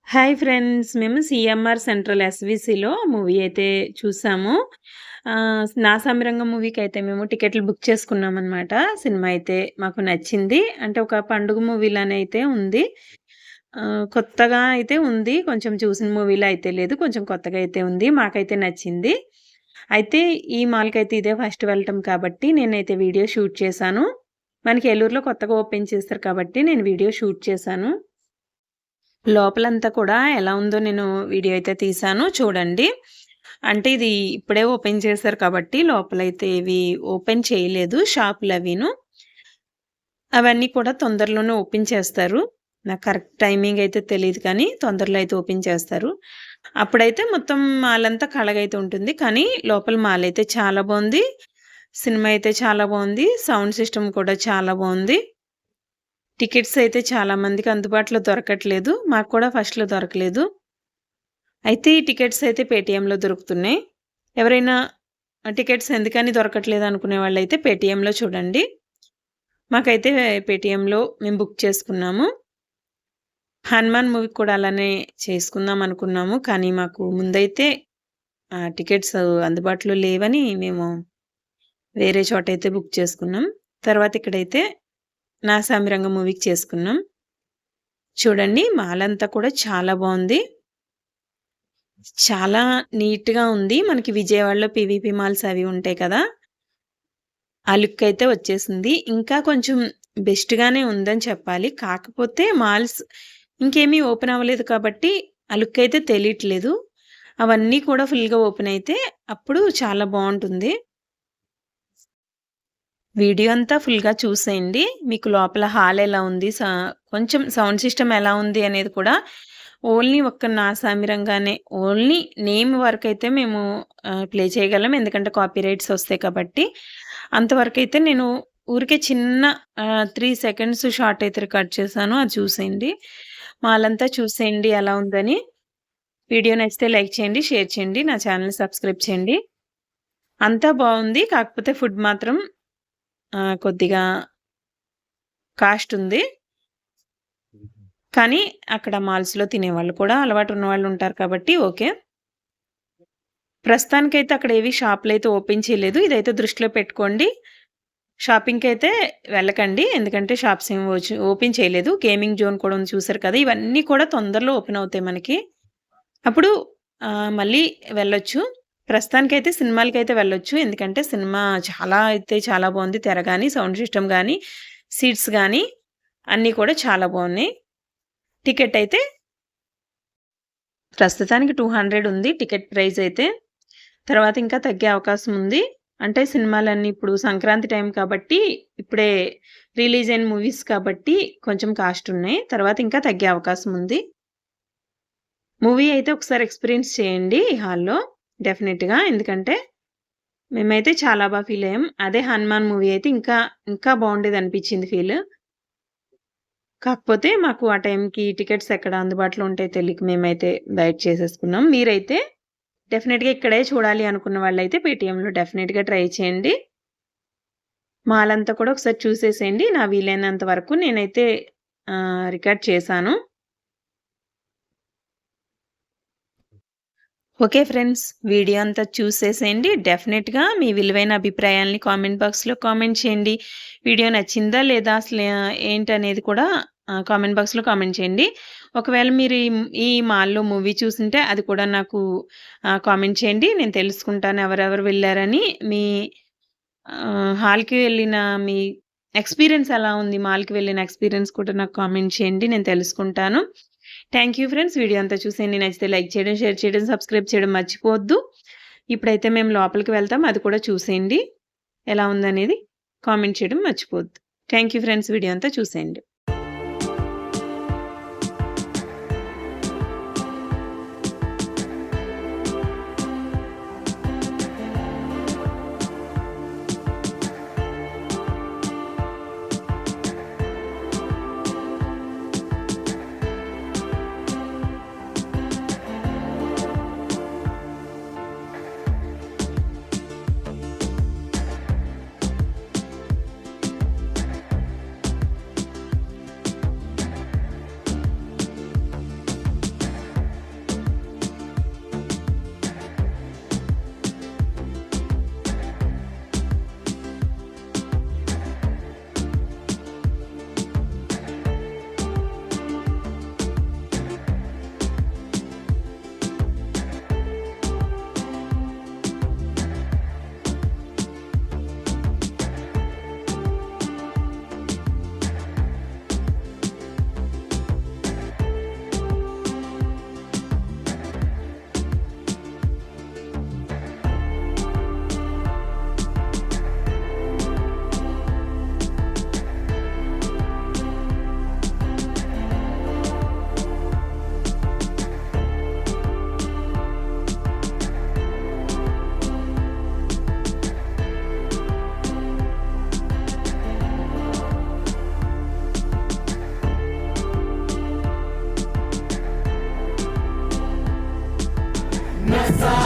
Hi friends. మేము CMR central ఎస్‌విసిలో movie అయితే చూసాము. 'నా సామిరంగ' మూవీకైతే మేము టికెట్లు బుక్ చేసుకున్నామనమాట. సినిమా అయితే మాకు నచ్చింది. అంటే ఒక పండుగ మూవీలానే అయితే ఉంది. కొత్తగా అయితే ఉంది. కొంచెం చూసిన మూవీలా అయితే లేదు. కొంచెం కొత్తగా అయితే ఉంది. మాకైతే నచ్చింది. అయితే ఈ మాల్‌కైతే ఇదే ఫస్ట్ వెళ్ళటం కాబట్టి నేనైతే వీడియో షూట్ చేశాను. మనకి ఏలూరులో కొత్తగా ఓపెన్ చేశారు కాబట్టి నేను వీడియో షూట్ చేశాను. లోపలంతా కూడా ఎలా ఉందో నేను వీడియో అయితే తీశాను చూడండి. అంటే ఇది ఇప్పుడే ఓపెన్ చేశారు కాబట్టి లోపలైతే ఇవి ఓపెన్ చేయలేదు షాపులవిను. అవన్నీ కూడా తొందరలోనే ఓపెన్ చేస్తారు. నాకు కరెక్ట్ టైమింగ్ అయితే తెలీదు కానీ తొందరలో అయితే ఓపెన్ చేస్తారు. అప్పుడైతే మొత్తం మాలంతా ఖాళీగైతే ఉంటుంది. కానీ లోపల మాల్ అయితే చాలా బావుంది. సినిమా అయితే చాలా బావుంది. సౌండ్ సిస్టమ్ కూడా చాలా బావుంది. టికెట్స్ అయితే చాలా మందికి అందుబాటులో దొరకట్లేదు. మాకు కూడా ఫస్ట్‌లో దొరకలేదు. అయితే ఈ టికెట్స్ అయితే పేటీఎంలో దొరుకుతున్నాయి. ఎవరైనా టికెట్స్ ఎందుకని దొరకట్లేదు అనుకునే వాళ్ళైతే పేటీఎంలో చూడండి. మాకైతే పేటీఎంలో మేము బుక్ చేసుకున్నాము. 'హనుమాన్' మూవీకి కూడా అలానే చేసుకుందాం అనుకున్నాము. కానీ మాకు ముందైతే టికెట్స్ అందుబాటులో లేవని మేము వేరే చోటైతే బుక్ చేసుకున్నాం. తర్వాత ఇక్కడైతే 'నా సామిరంగ' మూవీకి చేసుకున్నాం. చూడండి మాలంతా కూడా చాలా బావుంది. చాలా నీట్‌గా ఉంది. మనకి విజయవాడలో పీవీపీ మాల్స్ అవి ఉంటాయి కదా! ఆ లుక్ అయితే వచ్చేసింది. ఇంకా కొంచెం బెస్ట్‌గానే ఉందని చెప్పాలి. కాకపోతే మాల్స్ ఇంకేమీ ఓపెన్ అవ్వలేదు కాబట్టి ఆ లుక్ అయితే తెలియట్లేదు. అవన్నీ కూడా ఫుల్‌గా ఓపెన్ అయితే అప్పుడు చాలా బావుంటుంది. వీడియో అంతా ఫుల్‌గా చూసేయండి. మీకు లోపల హాల్ ఎలా ఉంది, కొంచెం సౌండ్ సిస్టమ్ ఎలా ఉంది అనేది కూడా ఓన్లీ ఒక్క నా సామిరంగానే ఓన్లీ నేమ్ వరకైతే మేము ప్లే చేయగలం. ఎందుకంటే కాపీరైట్స్ ఒస్తాయి కాబట్టి. అంతవరకైతే నేను ఊరికే చిన్న 3 సెకండ్స్ షార్ట్ అయితే రికార్డ్ చేశాను. అది చూసేయండి. మాలంతా చూసేయండి ఎలా ఉందని. వీడియో నచ్చితే లైక్ చేయండి, షేర్ చేయండి. నా ఛానెల్‌ని సబ్స్క్రైబ్ చేయండి. అంతా బావుంది. కాకపోతే ఫుడ్ మాత్రం కొద్దిగా కాస్ట్ ఉంది. కానీ అక్కడ మాల్స్‌లో తినేవాళ్ళు కూడా అలవాటు ఉన్నవాళ్ళు ఉంటారు కాబట్టి ఓకే. ప్రస్తుతానికైతే అక్కడ ఏవి షాపులైతే ఓపెన్ చేయలేదు. ఇదైతే దృష్టిలో పెట్టుకోండి. షాపింగ్‌కైతే వెళ్ళకండి. ఎందుకంటే షాప్స్ ఏమి ఓపెన్ చేయలేదు. గేమింగ్ జోన్ కూడా ఉంది చూసారు కదా! ఇవన్నీ కూడా తొందరలో ఓపెన్ అవుతాయి మనకి. అప్పుడు మళ్ళీ వెళ్ళొచ్చు. ప్రస్తుతానికైతే సినిమాలకైతే వెళ్ళొచ్చు. ఎందుకంటే సినిమా చాలా బావుంది. తెర గాని, సౌండ్ సిస్టమ్ గాని, సీట్స్ గాని అన్నీ కూడా చాలా బావున్నాయి. టికెట్ అయితే ప్రస్తుతానికి 200 ఉంది టికెట్ ప్రైస్ అయితే. తర్వాత ఇంకా తగ్గే అవకాశం ఉంది. అంటే సినిమాలన్నీ ఇప్పుడు సంక్రాంతి టైం కాబట్టి ఇప్పుడే రిలీజ్ అయిన మూవీస్ కాబట్టి కొంచెం కాస్ట్ ఉన్నాయి. తర్వాత ఇంకా తగ్గే అవకాశం ఉంది. మూవీ అయితే ఒకసారి ఎక్స్‌పీరియన్స్ చేయండి ఈ హాల్‌లో డెఫినిట్‌గా. ఎందుకంటే మేమైతే చాలా ఫీల్ అయ్యాం. అదే 'హనుమాన్' మూవీ అయితే ఇంకా బావుండేదనిపించింది ఫీల్. కాకపోతే మాకు ఆ టైంకి టికెట్స్ ఎక్కడ అందుబాటులో ఉంటాయో తెలియక మేమైతే బయట చేసేసుకున్నాం. మీరైతే డెఫినిట్‌గా ఇక్కడే చూడాలి అనుకున్న వాళ్ళైతే పేటీఎంలో డెఫినిట్‌గా ట్రై చేయండి. మాలంతా కూడా ఒకసారి చూసేసేయండి. నా వీలైనంత వరకు నేనైతే రికార్డ్ చేశాను. Okay friends. వీడియో అంతా చూసేసేయండి. డెఫినిట్‌గా మీ విలువైన అభిప్రాయాల్ని కామెంట్ బాక్స్‌లో కామెంట్ చేయండి. వీడియో నచ్చిందా లేదా అసలు ఏంటనేది కూడా కామెంట్ బాక్స్‌లో కామెంట్ చేయండి. ఒకవేళ మీరు ఈ మాల్‌లో మూవీ చూసుంటే అది కూడా నాకు కామెంట్ చేయండి. నేను తెలుసుకుంటాను ఎవరెవరు వెళ్లారని. మీ హాల్‌కి వెళ్ళిన మీ ఎక్స్‌పీరియన్స్ ఎలా ఉంది? మాల్‌కి వెళ్ళిన ఎక్స్‌పీరియన్స్ కూడా నాకు కామెంట్ చేయండి. నేను తెలుసుకుంటాను. Thank you friends. వీడియో అంతా చూసేయండి. నచ్చితే లైక్ చేయడం, షేర్ చేయడం, సబ్స్క్రైబ్ చేయడం మర్చిపోవద్దు. ఇప్పుడైతే మేము లోపలికి వెళ్తాం. అది కూడా చూసేయండి. ఎలా ఉందనేది కామెంట్ చేయడం మర్చిపోవద్దు. Thank you friends. వీడియో అంతా చూసేయండి. నసా